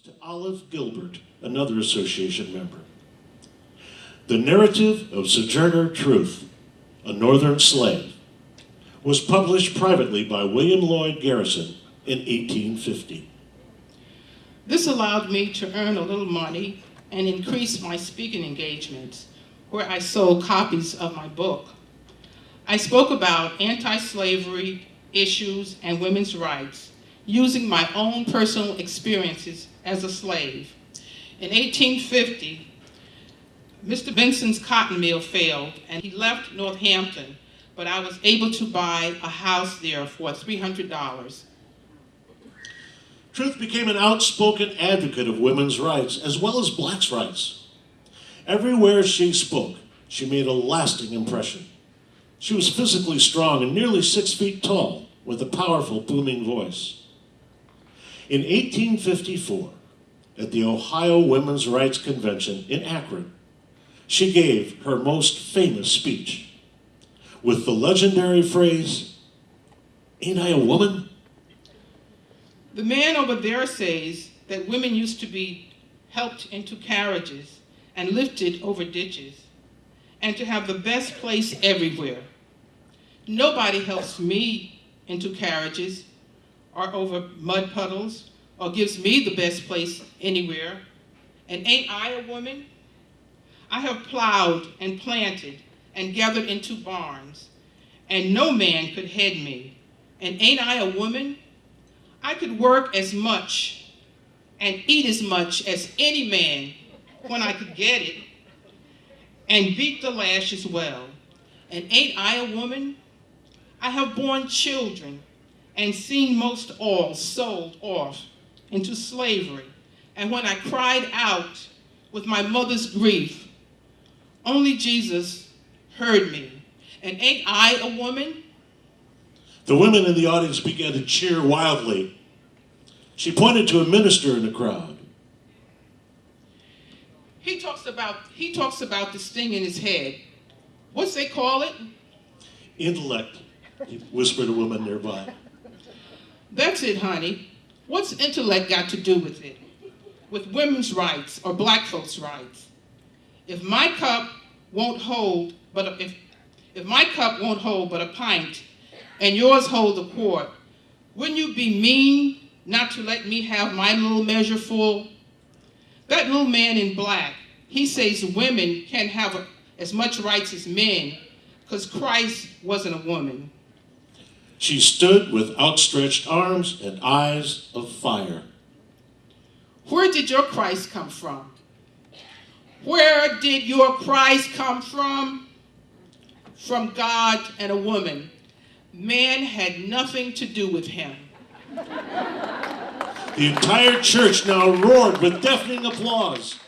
to Olive Gilbert, another association member. The narrative of Sojourner Truth, a Northern slave, was published privately by William Lloyd Garrison in 1850. This allowed me to earn a little money and increase my speaking engagements, where I sold copies of my book. I spoke about anti-slavery issues and women's rights, using my own personal experiences as a slave. In 1850, Mr. Benson's cotton mill failed, and he left Northampton, but I was able to buy a house there for $300. Truth became an outspoken advocate of women's rights as well as blacks' rights. Everywhere she spoke, she made a lasting impression. She was physically strong and nearly 6 feet tall, with a powerful, booming voice. In 1854, at the Ohio Women's Rights Convention in Akron, she gave her most famous speech with the legendary phrase, "Ain't I a woman?" The man over there says that women used to be helped into carriages and lifted over ditches, and to have the best place everywhere. Nobody helps me into carriages or over mud puddles or gives me the best place anywhere. And ain't I a woman? I have plowed and planted and gathered into barns, and no man could head me. And ain't I a woman? I could work as much and eat as much as any man when I could get it, and beat the lash as well. And ain't I a woman? I have borne children and seen most all sold off into slavery. And when I cried out with my mother's grief, only Jesus heard me. And ain't I a woman? The women in the audience began to cheer wildly. She pointed to a minister in the crowd. He talks about this thing in his head. What's they call it? Intellect, whispered a woman nearby. That's it, honey. What's intellect got to do with it? With women's rights or black folks' rights? If my cup won't hold but a pint and yours hold a quart, wouldn't you be mean not to let me have my little measure full? That little man in black, he says women can't have as much rights as men because Christ wasn't a woman. She stood with outstretched arms and eyes of fire. Where did your Christ come from? Where did your Christ come from? From God and a woman. Man had nothing to do with him. The entire church now roared with deafening applause.